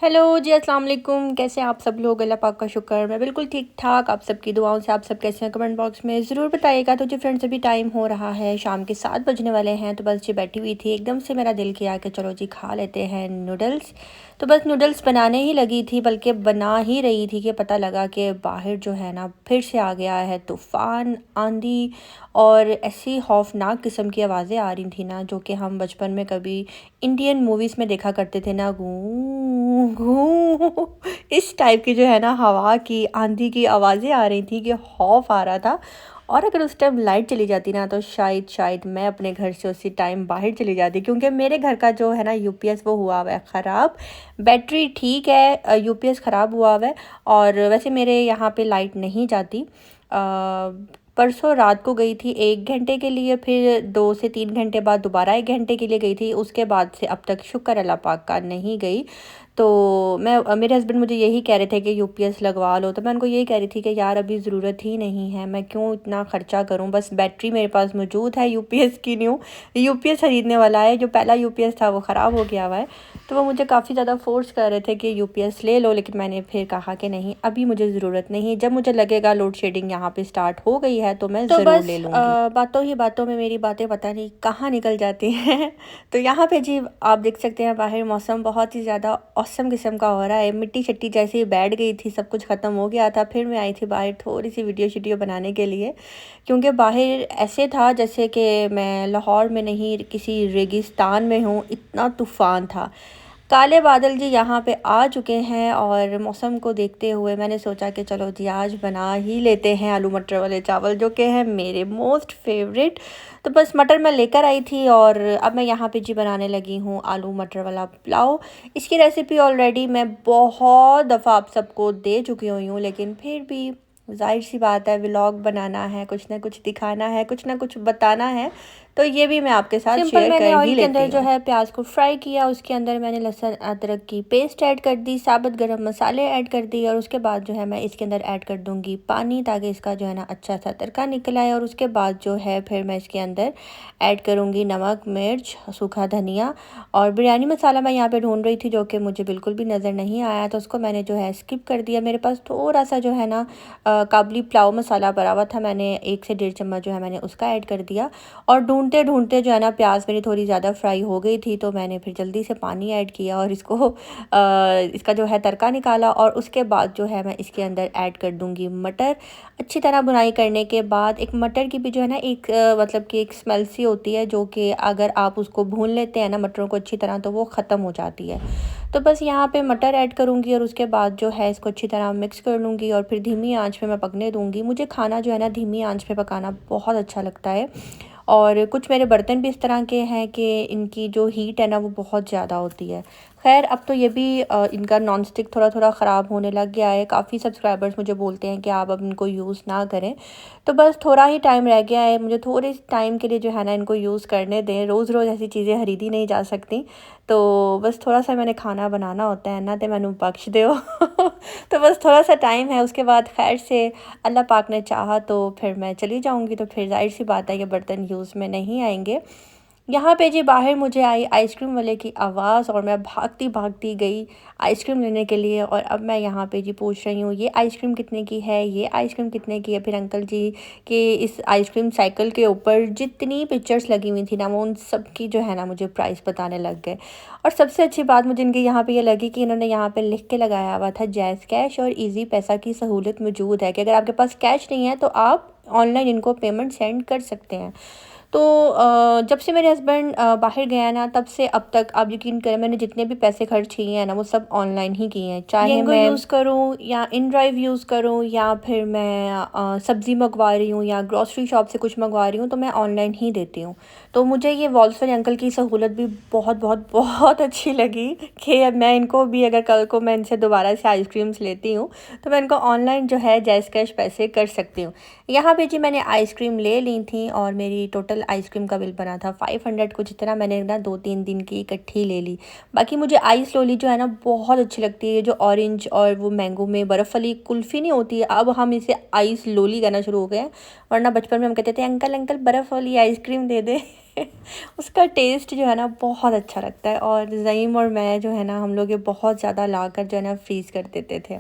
Hello जी, अस्सलाम वालेकुम। कैसे हैं आप सब लोग? अल्लाह पाक का शुक्र, मैं बिल्कुल ठीक ठाक। आप सबकी दुआओं से आप सब कैसे हैं कमेंट बॉक्स में ज़रूर बताइएगा। तो जी फ्रेंड्स, अभी टाइम हो रहा है शाम के 7 बजने वाले हैं। तो बस जी बैठी हुई थी, एकदम से मेरा दिल किया कि चलो जी खा लेते हैं नूडल्स। तो बस नूडल्स बनाने ही लगी थी, बल्कि बना ही रही थी कि पता लगा कि बाहर जो है ना फिर से आ गया है तूफ़ान, आंधी और ऐसी खौफनाक किस्म की आवाज़ें आ रही थी ना, जो कि हम बचपन में कभी इंडियन मूवीज़ में देखा करते थे ना, गूं गूं इस टाइप की जो है ना हवा की, आंधी की आवाज़ें आ रही थी कि खौफ आ रहा था। और अगर उस टाइम लाइट चली जाती ना, तो शायद मैं अपने घर से उसी टाइम बाहर चली जाती, क्योंकि मेरे घर का जो है ना यूपीएस वो हुआ हुआ है ख़राब। बैटरी ठीक है, यूपीएस ख़राब हुआ हुआ है। और वैसे मेरे यहाँ पे लाइट नहीं जाती। परसों रात को गई थी 1 घंटे के लिए, फिर 2 से 3 घंटे बाद दोबारा 1 घंटे के लिए गई थी। उसके बाद से अब तक शुक्र अल्लाह पाक का नहीं गई। तो मेरे हस्बैंड मुझे यही कह रहे थे कि यूपीएस लगवा लो। तो मैं उनको यही कह रही थी कि यार अभी ज़रूरत ही नहीं है, मैं क्यों इतना ख़र्चा करूं। बस बैटरी मेरे पास मौजूद है, यूपीएस की न्यू यूपीएस ख़रीदने वाला है। जो पहला यूपीएस था वो ख़राब हो गया हुआ है। तो वो मुझे काफ़ी ज़्यादा फ़ोर्स कर रहे थे कि यूपीएस ले लो, लेकिन मैंने फिर कहा कि नहीं, अभी मुझे ज़रूरत नहीं। जब मुझे लगेगा लोड शेडिंग यहाँ पे स्टार्ट हो गई है तो मैं ज़रूर ले लूँगी। बातों ही बातों में मेरी बातें पता नहीं कहाँ निकल जाती हैं। तो यहाँ पे जी आप देख सकते हैं बाहर मौसम बहुत ही ज़्यादा औसम किस्म का हो रहा है। मिट्टी शट्टी जैसे ही बैठ गई थी, सब कुछ ख़त्म हो गया था। फिर मैं आई थी बाहर थोड़ी सी वीडियो शीडियो बनाने के लिए, क्योंकि बाहर ऐसे था जैसे कि मैं लाहौर में नहीं किसी रेगिस्तान में हूँ, इतना तूफ़ान था। काले बादल जी यहाँ पे आ चुके हैं और मौसम को देखते हुए मैंने सोचा कि चलो जी आज बना ही लेते हैं आलू मटर वाले चावल, जो कि हैं मेरे मोस्ट फेवरेट। तो बस मटर मैं लेकर आई थी और अब मैं यहाँ पे जी बनाने लगी हूँ आलू मटर वाला पुलाव। इसकी रेसिपी ऑलरेडी मैं बहुत दफ़ा आप सबको दे चुकी हुई हूँ, लेकिन फिर भी जाहिर सी बात है, व्लॉग बनाना है, कुछ ना कुछ दिखाना है, कुछ ना कुछ बताना है, तो ये भी मैं आपके साथ सिंपल मैंने ऑयल के अंदर जो है प्याज को फ्राई किया। उसके अंदर मैंने लहसुन अदरक की पेस्ट ऐड कर दी, साबुत गरम मसाले ऐड कर दी, और उसके बाद जो है मैं इसके अंदर ऐड कर दूंगी पानी, ताकि इसका जो है ना अच्छा सा तड़का निकल आए। और उसके बाद जो है फिर मैं इसके अंदर ऐड करूँगी नमक, मिर्च, सूखा धनिया और बिरयानी मसाला मैं यहाँ पे ढूंढ रही थी, जो कि मुझे बिल्कुल भी नज़र नहीं आया, तो उसको मैंने जो है स्किप कर दिया। मेरे पास थोड़ा सा जो है ना काबुली पुलाव मसाला भरा हुआ था, मैंने 1 से 1.5 चम्मच जो है मैंने उसका ऐड कर दिया। और ढूंढते ढूंढते जो है ना प्याज मेरी थोड़ी ज़्यादा फ्राई हो गई थी, तो मैंने फिर जल्दी से पानी ऐड किया और इसका जो है तड़का निकाला। और उसके बाद जो है मैं इसके अंदर ऐड कर दूंगी मटर। अच्छी तरह बुनाई करने के बाद एक मटर की भी जो है ना एक मतलब कि एक स्मेल सी होती है, जो कि अगर आप उसको भून लेते हैं ना मटरों को अच्छी तरह, तो वो ख़त्म हो जाती है। तो बस यहाँ पे मटर ऐड करूँगी और उसके बाद जो है इसको अच्छी तरह मिक्स कर लूँगी और फिर धीमी आंच पे मैं पकने दूँगी। मुझे खाना जो है ना धीमी आंच पे पकाना बहुत अच्छा लगता है। और कुछ मेरे बर्तन भी इस तरह के हैं कि इनकी जो हीट है ना वो बहुत ज़्यादा होती है। खैर अब तो ये भी इनका नॉन स्टिक थोड़ा थोड़ा ख़राब होने लग गया है। काफ़ी सब्सक्राइबर्स मुझे बोलते हैं कि आप अब इनको यूज़ ना करें। तो बस थोड़ा ही टाइम रह गया है, मुझे थोड़े टाइम के लिए जो है ना इनको यूज़ करने दें। रोज़ रोज़ ऐसी चीज़ें खरीदी नहीं जा सकती। तो बस थोड़ा सा मैंने खाना बनाना होता है ना, तो मैंने बख्श दो। तो बस थोड़ा सा टाइम है, उसके बाद खैर से अल्लाह पाक ने चाहा तो फिर मैं चली जाऊंगी। तो फिर जाहिर सी बात है ये बर्तन यूज़ में नहीं आएंगे। यहाँ पे जी बाहर मुझे आई आइसक्रीम वाले की आवाज़ और मैं भागती भागती गई आइसक्रीम लेने के लिए। और अब मैं यहाँ पे जी पूछ रही हूँ ये आइसक्रीम कितने की है, ये आइसक्रीम कितने की है। फिर अंकल जी के इस आइसक्रीम साइकिल के ऊपर जितनी पिक्चर्स लगी हुई थी ना, वो उन सब की जो है ना मुझे प्राइस बताने लग गए। और सबसे अच्छी बात मुझे इनकी यहाँ पे ये लगी कि इन्होंने यहाँ पे लिख के लगाया हुआ था जैज़ कैश और इजी पैसा की सहूलत मौजूद है, कि अगर आपके पास कैश नहीं है तो आप ऑनलाइन इनको पेमेंट सेंड कर सकते हैं। तो जब से मेरे हस्बैंड बाहर गए हैं ना, तब से अब तक आप यकीन करें मैंने जितने भी पैसे खर्च किए हैं ना वो सब ऑनलाइन ही किए हैं। चाहे मैं यूज़ करूँ या इन ड्राइव यूज़ करूँ, या फिर मैं सब्ज़ी मंगवा रही हूँ या ग्रॉसरी शॉप से कुछ मंगवा रही हूँ, तो मैं ऑनलाइन ही देती हूँ। तो मुझे ये वॉल्स वाले अंकल की सहूलत भी बहुत बहुत बहुत अच्छी लगी कि अब मैं इनको भी, अगर कल को मैं इनसे दोबारा से आइसक्रीम्स लेती हूँ, तो मैं इनको ऑनलाइन जो है जैज़ कैश पैसे कर सकती हूँ। यहाँ पे जी मैंने आइसक्रीम ले ली थी और मेरी टोटल आइसक्रीम का बिल बना था 500 कुछ इतना। मैंने ना 2-3 दिन की इकट्ठी ले ली। बाकी मुझे आइस लोली जो है ना बहुत अच्छी लगती है, जो ऑरेंज और वो मैंगो में बर्फ़ वाली कुल्फ़ी नहीं होती है, अब हम इसे आइस लोली कहना शुरू हो गए हैं। वरना बचपन में हम कहते थे अंकल अंकल बर्फ़ वाली आइसक्रीम दे दे। उसका टेस्ट जो है ना बहुत अच्छा लगता है। और ज़ईम और मैं जो है ना हम लोग ये बहुत ज़्यादा लाकर जो है ना फ्रीज़ कर देते थे।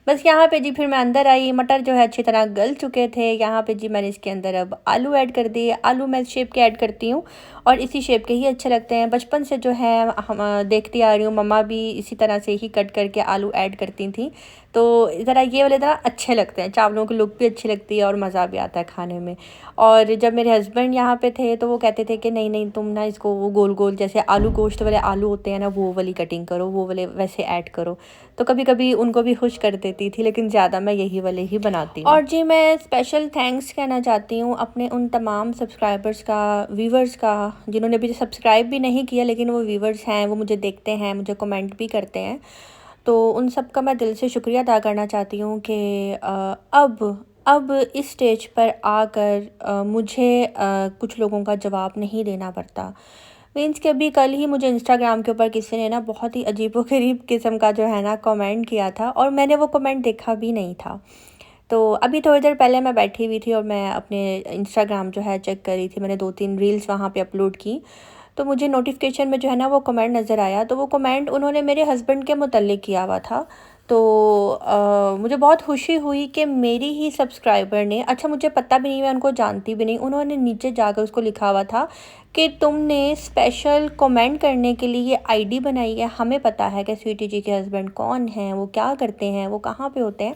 बस यहाँ पे जी फिर मैं अंदर आई, मटर जो है अच्छी तरह गल चुके थे। यहाँ पे जी मैंने इसके अंदर अब आलू ऐड कर दिए। आलू मैं इस शेप के ऐड करती हूँ और इसी शेप के ही अच्छे लगते हैं। बचपन से जो है हम देखती आ रही हूँ, मम्मा भी इसी तरह से ही कट करके आलू ऐड करती थी। तो ज़रा ये वाले ज़रा अच्छे लगते हैं, चावलों की लुक भी अच्छी लगती है और मज़ा भी आता है खाने में। और जब मेरे हस्बैंड यहाँ पे थे तो वो कहते थे कि नहीं नहीं तुम ना इसको वो गोल गोल जैसे आलू गोश्त वाले आलू होते हैं ना वो वाली कटिंग करो, वो वाले वैसे ऐड करो। तो कभी कभी उनको भी खुश कर देती थी, लेकिन ज़्यादा मैं यही वाले ही बनाती हूँ। और जी मैं स्पेशल थैंक्स कहना चाहती हूँ अपने उन तमाम सब्सक्राइबर्स का, व्यूवर्स का, जिन्होंने भी सब्सक्राइब भी नहीं किया लेकिन वो व्यूवर्स हैं, वो मुझे देखते हैं, मुझे कमेंट भी करते हैं। तो उन सब का मैं दिल से शुक्रिया अदा करना चाहती हूँ कि अब इस स्टेज पर आकर मुझे कुछ लोगों का जवाब नहीं देना पड़ता। मीन्स कि अभी कल ही मुझे इंस्टाग्राम के ऊपर किसी ने ना बहुत ही अजीबोगरीब किस्म का जो है ना कमेंट किया था और मैंने वो कमेंट देखा भी नहीं था। तो अभी थोड़ी देर पहले मैं बैठी हुई थी और मैं अपने इंस्टाग्राम जो है चेक कर रही थी। मैंने 2-3 रील्स वहाँ पे अपलोड की, तो मुझे नोटिफिकेशन में जो है ना वो कमेंट नज़र आया। तो वो कमेंट उन्होंने मेरे हस्बैंड के मुतल्लिक़ किया हुआ था। तो मुझे बहुत खुशी हुई कि मेरी ही सब्सक्राइबर ने, अच्छा मुझे पता भी नहीं, मैं उनको जानती भी नहीं, उन्होंने नीचे जाकर उसको लिखा हुआ था कि तुमने स्पेशल कमेंट करने के लिए ये आईडी बनाई है। हमें पता है कि स्वीटी जी के हस्बैंड कौन हैं, वो क्या करते हैं, वो कहाँ पे होते हैं।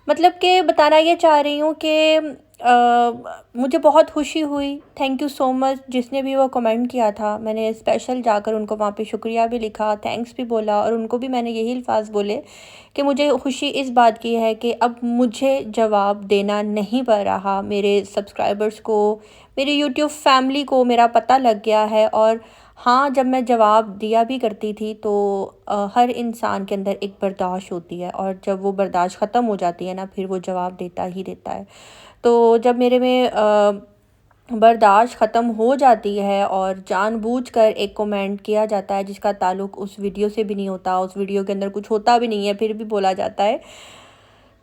मतलब कि बताना ये चाह रही हूँ कि मुझे बहुत खुशी हुई। थैंक यू सो मच जिसने भी वो कमेंट किया था। मैंने स्पेशल जाकर उनको वहाँ पे शुक्रिया भी लिखा, थैंक्स भी बोला और उनको भी मैंने यही अल्फाज बोले कि मुझे खुशी इस बात की है कि अब मुझे जवाब देना नहीं पड़ रहा। मेरे सब्सक्राइबर्स को, मेरी यूट्यूब फैमिली को मेरा पता लग गया है। और हाँ, जब मैं जवाब दिया भी करती थी तो हर इंसान के अंदर एक बर्दाश्त होती है और जब वो बर्दाश्त ख़त्म हो जाती है ना फिर वो जवाब देता ही देता है। तो जब मेरे में बर्दाश्त ख़त्म हो जाती है और जानबूझकर एक कमेंट किया जाता है जिसका ताल्लुक़ उस वीडियो से भी नहीं होता, उस वीडियो के अंदर कुछ होता भी नहीं है, फिर भी बोला जाता है,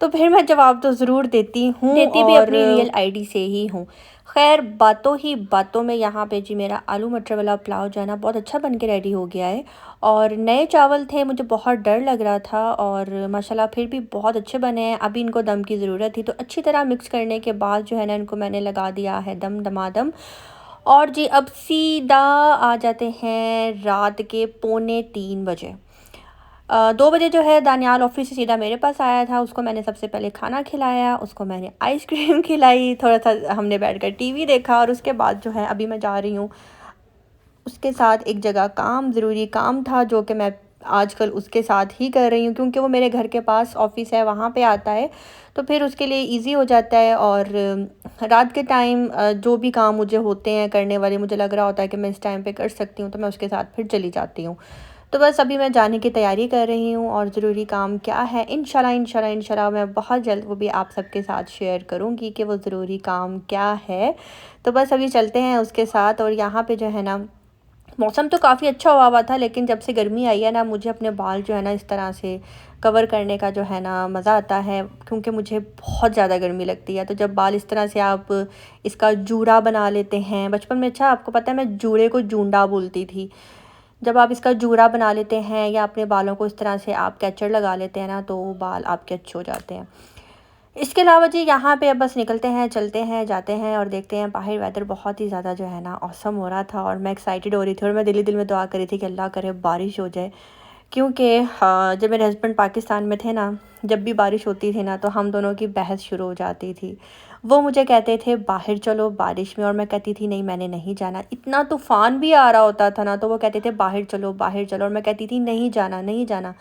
तो फिर मैं जवाब तो ज़रूर देती हूँ, देती भी अपनी रियल आईडी से ही हूँ। खैर बातों ही बातों में यहाँ पे जी मेरा आलू मटर वाला पुलाव जो है ना बहुत अच्छा बन के रेडी हो गया है। और नए चावल थे, मुझे बहुत डर लग रहा था और माशाल्लाह फिर भी बहुत अच्छे बने हैं। अभी इनको दम की ज़रूरत थी, तो अच्छी तरह मिक्स करने के बाद जो है ना इनको मैंने लगा दिया है दम दमादम। और जी अब सीधा आ जाते हैं रात के 2:45 बजे। 2 बजे जो है दानियाल ऑफ़िस से सीधा मेरे पास आया था। उसको मैंने सबसे पहले खाना खिलाया, उसको मैंने आइसक्रीम खिलाई, थोड़ा-सा हमने बैठकर टीवी देखा और उसके बाद जो है अभी मैं जा रही हूँ उसके साथ एक जगह, काम ज़रूरी काम था जो कि मैं आजकल उसके साथ ही कर रही हूँ क्योंकि वो मेरे घर के पास ऑफ़िस है, वहाँ पे आता है, तो फिर उसके लिए ईज़ी हो जाता है। और रात के टाइम जो भी काम मुझे होते हैं करने वाले, मुझे लग रहा होता है कि मैं इस टाइम पे कर सकती हूँ, तो मैं उसके साथ फिर चली जाती हूँ। तो बस अभी मैं जाने की तैयारी कर रही हूँ और ज़रूरी काम क्या है, इंशाल्लाह मैं बहुत जल्द वो भी आप सबके साथ शेयर करूँगी कि वो ज़रूरी काम क्या है। तो बस अभी चलते हैं उसके साथ। और यहाँ पे जो है ना मौसम तो काफ़ी अच्छा हुआ हुआ था, लेकिन जब से गर्मी आई है ना मुझे अपने बाल जो है ना इस तरह से कवर करने का जो है ना मज़ा आता है, क्योंकि मुझे बहुत ज़्यादा गर्मी लगती है। तो जब बाल इस तरह से आप इसका जूड़ा बना लेते हैं, बचपन में, अच्छा आपको पता है मैं जूड़े को जूंडा बोलती थी। जब आप इसका जूड़ा बना लेते हैं या अपने बालों को इस तरह से आप कैचर लगा लेते हैं ना तो बाल आपके अच्छे हो जाते हैं। इसके अलावा जी यहाँ पे अब बस निकलते हैं, चलते हैं, जाते हैं और देखते हैं। बाहर वेदर बहुत ही ज़्यादा जो है ना ऑसम हो रहा था और मैं एक्साइटेड हो रही थी और मैं दिल ही दिल में दुआ कर रही थी कि अल्लाह करे बारिश हो जाए। क्योंकि हाँ, जब मेरे हस्बैंड पाकिस्तान में थे ना, जब भी बारिश होती थी ना तो हम दोनों की बहस शुरू हो जाती थी। वो मुझे कहते थे बाहर चलो बारिश में और मैं कहती थी नहीं मैंने नहीं जाना। इतना तूफ़ान भी आ रहा होता था ना तो वो कहते थे बाहर चलो और मैं कहती थी नहीं जाना, नहीं जाना।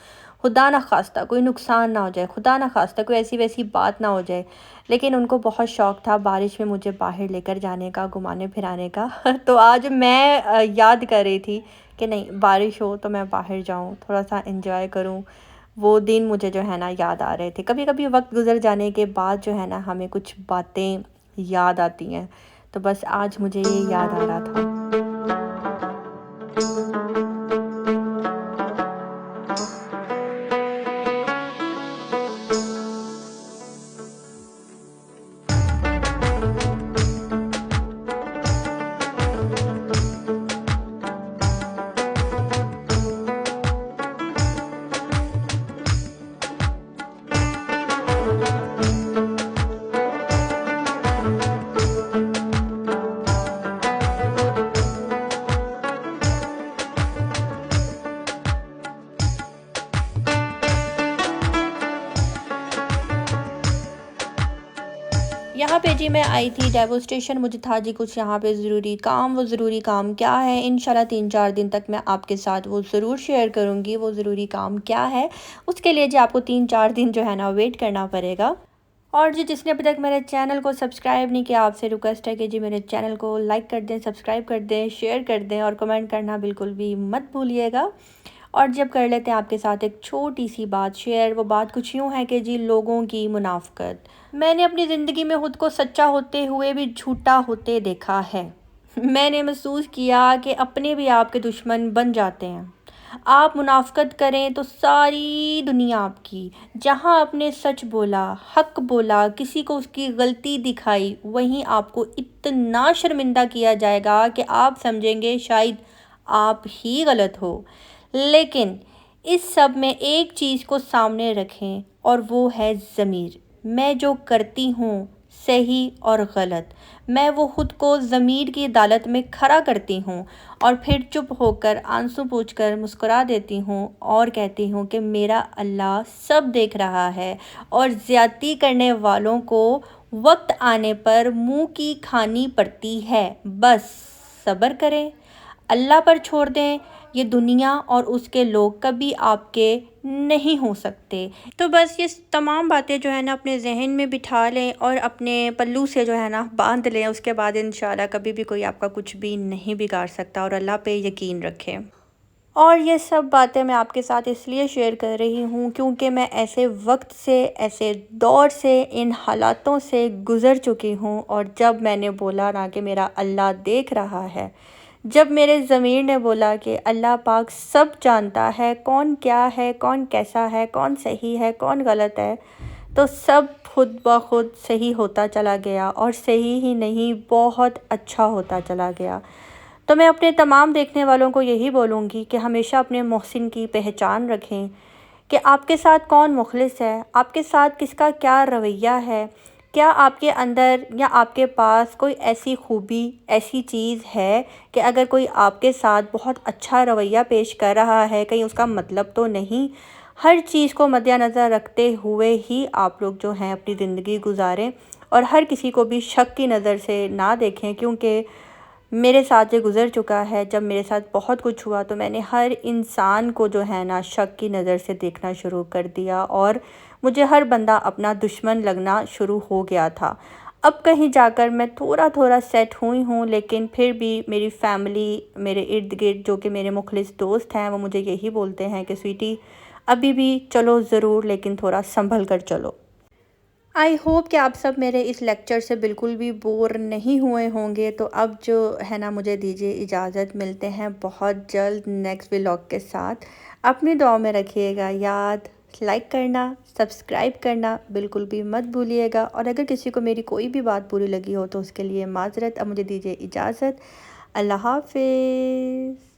खुदा ना खास्ता कोई नुकसान ना हो जाए, खुदा ना खास्ता कोई ऐसी वैसी बात ना हो जाए। लेकिन उनको बहुत शौक़ था बारिश में मुझे बाहर लेकर जाने का, घुमाने फिराने का। तो आज मैं याद कर रही थी कि नहीं बारिश हो तो मैं बाहर जाऊँ, थोड़ा सा एंजॉय करूँ। वो दिन मुझे जो है ना याद आ रहे थे। कभी कभी वक्त गुजर जाने के बाद जो है ना हमें कुछ बातें याद आती हैं, तो बस आज मुझे ये याद आ रहा था। यहाँ पे जी मैं आई थी डेमोस्ट्रेशन, मुझे था जी कुछ यहाँ पे ज़रूरी काम। वो ज़रूरी काम क्या है, इंशाल्लाह 3-4 दिन तक मैं आपके साथ वो ज़रूर शेयर करूँगी। वो ज़रूरी काम क्या है, उसके लिए जी आपको 3-4 दिन जो है ना वेट करना पड़ेगा। और जी जिसने अभी तक मेरे चैनल को सब्सक्राइब नहीं किया, आपसे रिक्वेस्ट है कि जी मेरे चैनल को लाइक कर दें, सब्सक्राइब कर दें, शेयर कर दें और कमेंट करना बिल्कुल भी मत भूलिएगा। और जब कर लेते हैं आपके साथ एक छोटी सी बात शेयर। वो बात कुछ यूँ है कि जी लोगों की मुनाफ़कत। मैंने अपनी ज़िंदगी में ख़ुद को सच्चा होते हुए भी झूठा होते देखा है। मैंने महसूस किया कि अपने भी आपके दुश्मन बन जाते हैं। आप मुनाफ़कत करें तो सारी दुनिया आपकी। जहाँ आपने सच बोला, हक़ बोला, किसी को उसकी गलती दिखाई, वहीं आपको इतना शर्मिंदा किया जाएगा कि आप समझेंगे शायद आप ही गलत हो। लेकिन इस सब में एक चीज़ को सामने रखें और वो है ज़मीर। मैं जो करती हूँ सही और गलत, मैं वो ख़ुद को ज़मीर की अदालत में खड़ा करती हूँ और फिर चुप होकर आंसू पोंछकर मुस्कुरा देती हूँ और कहती हूँ कि मेरा अल्लाह सब देख रहा है और ज़्यादती करने वालों को वक्त आने पर मुंह की खानी पड़ती है। बस सब्र करें, अल्लाह पर छोड़ दें। ये दुनिया और उसके लोग कभी आपके नहीं हो सकते। तो बस ये तमाम बातें जो है ना अपने जहन में बिठा लें और अपने पल्लू से जो है ना बांध लें। उसके बाद इंशाल्लाह कभी भी कोई आपका कुछ भी नहीं बिगाड़ सकता और अल्लाह पे यकीन रखें। और ये सब बातें मैं आपके साथ इसलिए शेयर कर रही हूँ क्योंकि मैं ऐसे वक्त से, ऐसे दौर से, इन हालातों से गुज़र चुकी हूँ। और जब मैंने बोला ना कि मेरा अल्लाह देख रहा है, जब मेरे ज़मीर ने बोला कि अल्लाह पाक सब जानता है, कौन क्या है, कौन कैसा है, कौन सही है, कौन गलत है, तो सब खुद ब खुद सही होता चला गया। और सही ही नहीं, बहुत अच्छा होता चला गया। तो मैं अपने तमाम देखने वालों को यही बोलूँगी कि हमेशा अपने मोहसिन की पहचान रखें कि आपके साथ कौन मुखलिस है, आपके साथ किसका क्या रवैया है। क्या आपके अंदर या आपके पास कोई ऐसी खूबी, ऐसी चीज़ है कि अगर कोई आपके साथ बहुत अच्छा रवैया पेश कर रहा है, कहीं उसका मतलब तो नहीं। हर चीज़ को मद्देनज़र रखते हुए ही आप लोग जो हैं अपनी ज़िंदगी गुजारें और हर किसी को भी शक की नज़र से ना देखें। क्योंकि मेरे साथ ये गुज़र चुका है, जब मेरे साथ बहुत कुछ हुआ तो मैंने हर इंसान को जो है ना शक की नज़र से देखना शुरू कर दिया और मुझे हर बंदा अपना दुश्मन लगना शुरू हो गया था। अब कहीं जाकर मैं थोड़ा सेट हुई हूँ, लेकिन फिर भी मेरी फ़ैमिली, मेरे इर्द-गिर्द जो कि मेरे मुखलिस दोस्त हैं, वो मुझे यही बोलते हैं कि स्वीटी अभी भी चलो ज़रूर, लेकिन थोड़ा संभल कर चलो। आई होप कि आप सब मेरे इस लेक्चर से बिल्कुल भी बोर नहीं हुए होंगे। तो अब जो है ना मुझे दीजिए इजाज़त, मिलते हैं बहुत जल्द नेक्स्ट व्लॉग के साथ। अपनी दुआ में रखिएगा याद, लाइक करना, सब्सक्राइब करना बिल्कुल भी मत भूलिएगा। और अगर किसी को मेरी कोई भी बात बुरी लगी हो तो उसके लिए माज़रत। अब मुझे दीजिए इजाज़त। अल्लाह हाफ़िज़।